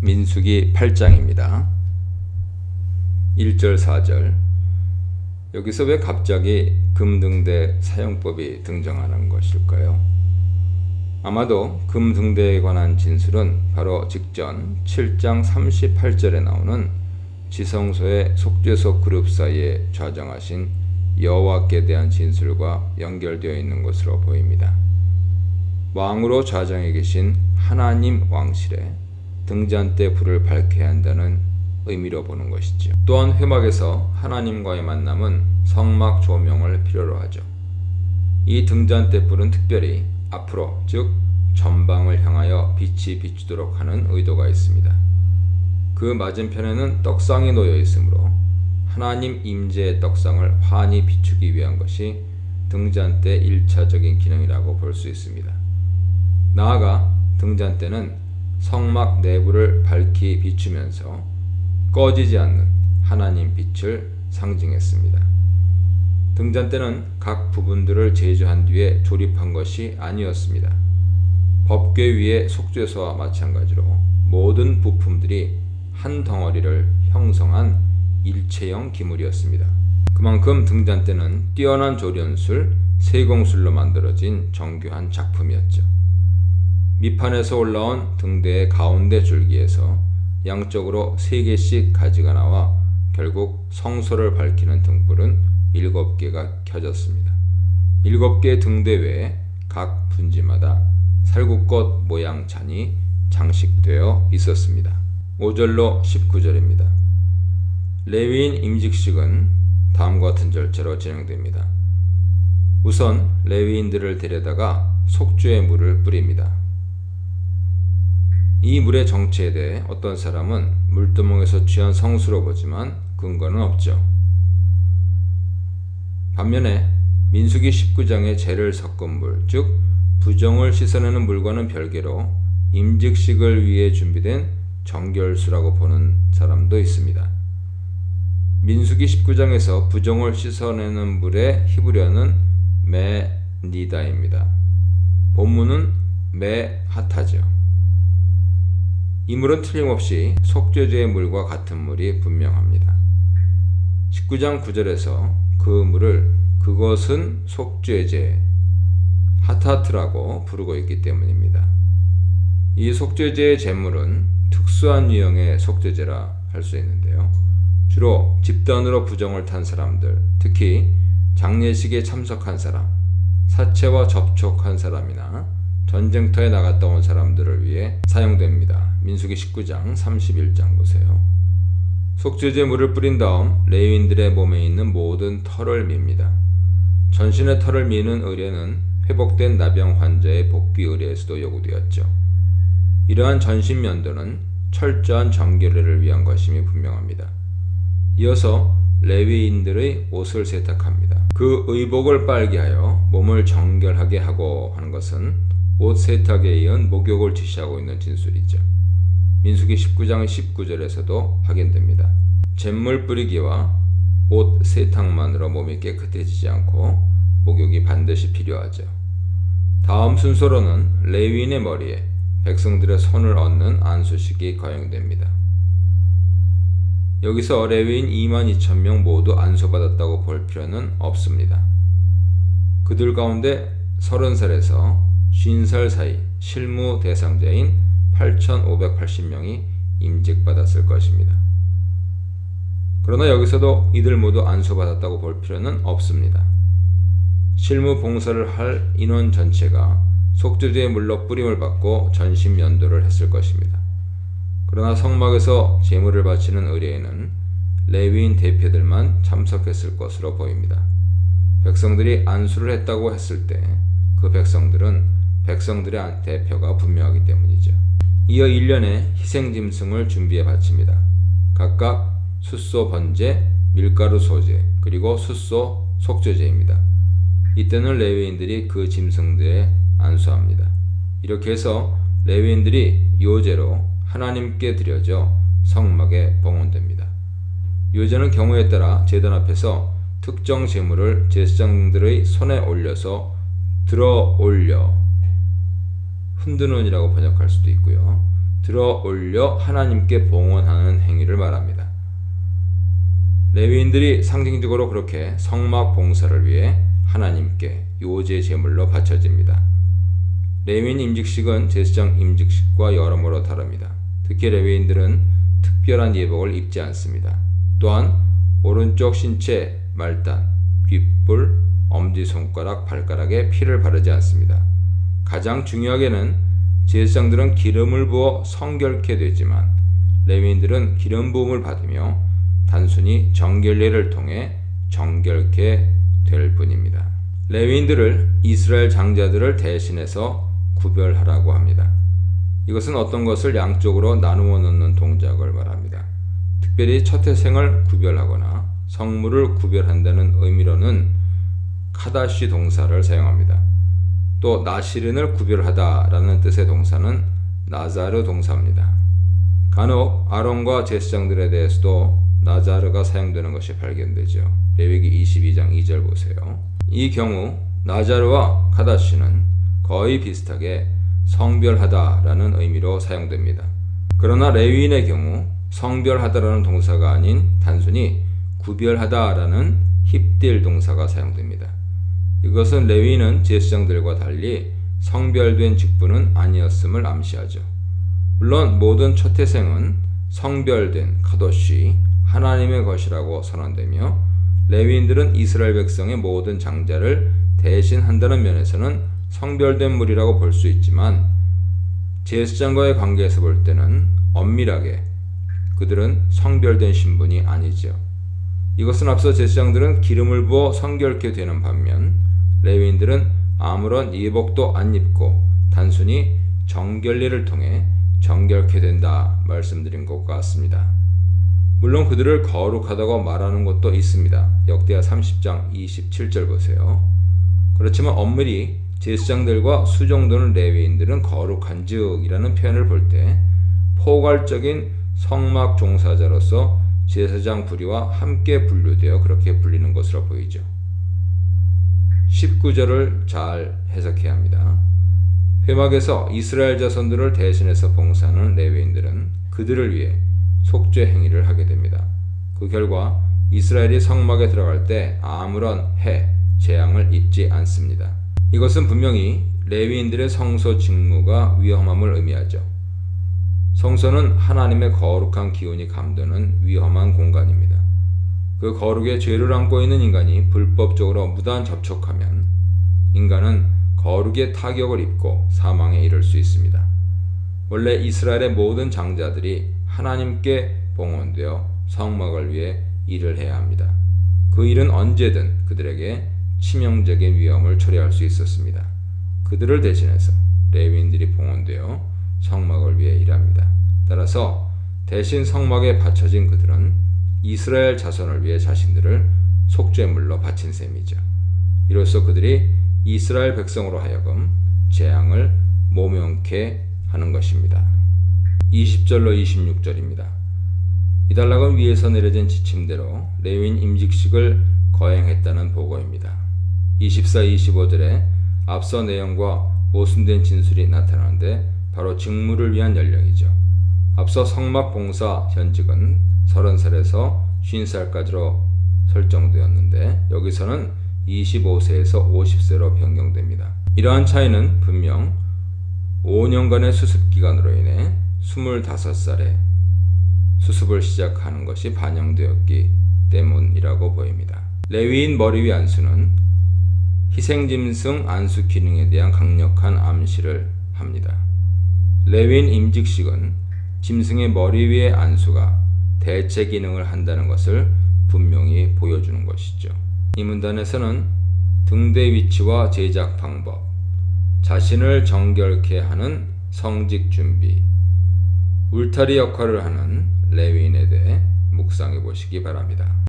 민수기 8장입니다. 1절 4절. 여기서 왜 갑자기 금등대 사용법이 등장하는 것일까요? 아마도 금등대에 관한 진술은 바로 직전 7장 38절에 나오는 지성소의 속죄소 그룹 사이에 좌정하신 여호와께 대한 진술과 연결되어 있는 것으로 보입니다. 왕으로 좌정해 계신 하나님 왕실에 등잔대 불을 밝혀야 한다는 의미로 보는 것이죠. 또한 회막에서 하나님과의 만남은 성막 조명을 필요로 하죠. 이 등잔대 불은 특별히 앞으로, 즉 전방을 향하여 빛이 비추도록 하는 의도가 있습니다. 그 맞은편에는 떡상이 놓여 있으므로 하나님 임재의 떡상을 환히 비추기 위한 것이 등잔대 1차적인 기능이라고 볼 수 있습니다. 나아가 등잔대는 성막 내부를 밝히 비추면서 꺼지지 않는 하나님 빛을 상징했습니다. 등잔대는 각 부분들을 제조한 뒤에 조립한 것이 아니었습니다. 법궤 위의 속죄소와 마찬가지로 모든 부품들이 한 덩어리를 형성한 일체형 기물이었습니다. 그만큼 등잔대는 뛰어난 조련술, 세공술로 만들어진 정교한 작품이었죠. 밑판에서 올라온 등대의 가운데 줄기에서 양쪽으로 3개씩 가지가 나와 결국 성소를 밝히는 등불은 7개가 켜졌습니다. 7개의 등대 외에 각 분지마다 살구꽃 모양 잔이 장식되어 있었습니다. 5절로 19절입니다. 레위인 임직식은 다음과 같은 절차로 진행됩니다. 우선 레위인들을 데려다가 속죄의 물을 뿌립니다. 이 물의 정체에 대해 어떤 사람은 물두멍에서 취한 성수로 보지만 근거는 없죠. 반면에 민수기 19장의 죄를 섞은 물, 즉 부정을 씻어내는 물과는 별개로 임직식을 위해 준비된 정결수라고 보는 사람도 있습니다. 민수기 19장에서 부정을 씻어내는 물의 히브리어는 메니다입니다. 본문은 메하타죠. 이 물은 틀림없이 속죄제의 물과 같은 물이 분명합니다. 19장 9절에서 그 물을 그것은 속죄제 하타트라고 부르고 있기 때문입니다. 이 속죄제의 제물은 특수한 유형의 속죄제라 할 수 있는데요. 주로 집단으로 부정을 탄 사람들, 특히 장례식에 참석한 사람, 사체와 접촉한 사람이나 전쟁터에 나갔다 온 사람들을 위해 사용됩니다. 민수기 19장 31장 보세요. 속죄제 물을 뿌린 다음 레위인들의 몸에 있는 모든 털을 밉니다. 전신의 털을 미는 의례는 회복된 나병 환자의 복귀 의례에서도 요구되었죠. 이러한 전신 면도는 철저한 정결례를 위한 것임이 분명합니다. 이어서 레위인들의 옷을 세탁합니다. 그 의복을 빨게 하여 몸을 정결하게 하고 하는 것은 옷 세탁에 이은 목욕을 지시하고 있는 진술이죠. 민수기 19장 19절에서도 확인됩니다. 잿물 뿌리기와 옷 세탁만으로 몸이 깨끗해지지 않고 목욕이 반드시 필요하죠. 다음 순서로는 레위인의 머리에 백성들의 손을 얹는 안수식이 거행됩니다. 여기서 레위인 22,000명 모두 안수받았다고 볼 필요는 없습니다. 그들 가운데 30살에서 50살 사이 실무 대상자인 8,580명이 임직받았을 것입니다. 그러나 여기서도 이들 모두 안수받았다고 볼 필요는 없습니다. 실무 봉사를 할 인원 전체가 속죄제의 물로 뿌림을 받고 전신 면도를 했을 것입니다. 그러나 성막에서 제물을 바치는 의례에는 레위인 대표들만 참석했을 것으로 보입니다. 백성들이 안수를 했다고 했을 때 그 백성들은 백성들의 대표가 분명하기 때문이죠. 이어 1년에 희생짐승을 준비해 바칩니다. 각각 숫소 번제, 밀가루 소제, 그리고 숫소 속죄제입니다. 이때는 레위인들이 그 짐승들에 안수합니다. 이렇게 해서 레위인들이 요제로 하나님께 드려져 성막에 봉헌됩니다. 요제는 경우에 따라 제단 앞에서 특정 제물을 제사장들의 손에 올려서 들어 올려 흔드는이라고 번역할 수도 있고요. 들어 올려 하나님께 봉헌하는 행위를 말합니다. 레위인들이 상징적으로 그렇게 성막 봉사를 위해 하나님께 요제 제물로 바쳐집니다. 레위인 임직식은 제사장 임직식과 여러모로 다릅니다. 특히 레위인들은 특별한 예복을 입지 않습니다. 또한 오른쪽 신체 말단, 귓불, 엄지손가락, 발가락에 피를 바르지 않습니다. 가장 중요하게는 제사장들은 기름을 부어 성결케 되지만 레위인들은 기름 부음을 받으며 단순히 정결례를 통해 정결케 될 뿐입니다. 레위인들을 이스라엘 장자들을 대신해서 구별하라고 합니다. 이것은 어떤 것을 양쪽으로 나누어 놓는 동작을 말합니다. 특별히 첫 태생을 구별하거나 성물을 구별한다는 의미로는 카다시 동사를 사용합니다. 또 나시린을 구별하다라는 뜻의 동사는 나자르 동사입니다. 간혹 아론과 제사장들에 대해서도 나자르가 사용되는 것이 발견되죠. 레위기 22장 2절 보세요. 이 경우 나자르와 카다시는 거의 비슷하게 성별하다라는 의미로 사용됩니다. 그러나 레위인의 경우 성별하다라는 동사가 아닌 단순히 구별하다라는 힙딜 동사가 사용됩니다. 이것은 레위인은 제사장들과 달리 성별된 직분은 아니었음을 암시하죠. 물론 모든 첫 태생은 성별된 카도시 하나님의 것이라고 선언되며 레위인들은 이스라엘 백성의 모든 장자를 대신한다는 면에서는 성별된 무리라고 볼 수 있지만 제사장과의 관계에서 볼 때는 엄밀하게 그들은 성별된 신분이 아니죠. 이것은 앞서 제사장들은 기름을 부어 성결케 되는 반면 레위인들은 아무런 예복도 안 입고 단순히 정결례를 통해 정결케 된다 말씀드린 것 같습니다. 물론 그들을 거룩하다고 말하는 것도 있습니다. 역대하 30장 27절 보세요. 그렇지만 엄밀히 제사장들과 수종도는 레위인들은 거룩한즉이라는 표현을 볼 때 포괄적인 성막 종사자로서 제사장 부리와 함께 분류되어 그렇게 불리는 것으로 보이죠. 19절을 잘 해석해야 합니다. 회막에서 이스라엘 자손들을 대신해서 봉사하는 레위인들은 그들을 위해 속죄 행위를 하게 됩니다. 그 결과 이스라엘이 성막에 들어갈 때 아무런 재앙을 입지 않습니다. 이것은 분명히 레위인들의 성소 직무가 위험함을 의미하죠. 성소는 하나님의 거룩한 기운이 감도는 위험한 공간입니다. 그 거룩에 죄를 안고 있는 인간이 불법적으로 무단 접촉하면 인간은 거룩의 타격을 입고 사망에 이를 수 있습니다. 원래 이스라엘의 모든 장자들이 하나님께 봉헌되어 성막을 위해 일을 해야 합니다. 그 일은 언제든 그들에게 치명적인 위험을 초래할 수 있었습니다. 그들을 대신해서 레위인들이 봉헌되어 성막을 위해 일합니다. 따라서 대신 성막에 바쳐진 그들은 이스라엘 자손을 위해 자신들을 속죄물로 바친 셈이죠. 이로써 그들이 이스라엘 백성으로 하여금 재앙을 모면케 하는 것입니다. 20절로 26절입니다. 이달락은 위에서 내려진 지침대로 레위인 임직식을 거행했다는 보고입니다. 24, 25절에 앞서 내용과 모순된 진술이 나타나는데 바로 직무를 위한 연령이죠. 앞서 성막 봉사 현직은 30살에서 50살까지로 설정되었는데 여기서는 25세에서 50세로 변경됩니다. 이러한 차이는 분명 5년간의 수습 기간으로 인해 25살에 수습을 시작하는 것이 반영되었기 때문이라고 보입니다. 레위인 머리 위 안수는 희생짐승 안수 기능에 대한 강력한 암시를 합니다. 레위인 임직식은 짐승의 머리 위의 안수가 대체 기능을 한다는 것을 분명히 보여주는 것이죠. 이 문단에서는 등대 위치와 제작 방법, 자신을 정결케 하는 성직 준비, 울타리 역할을 하는 레위인에 대해 묵상해 보시기 바랍니다.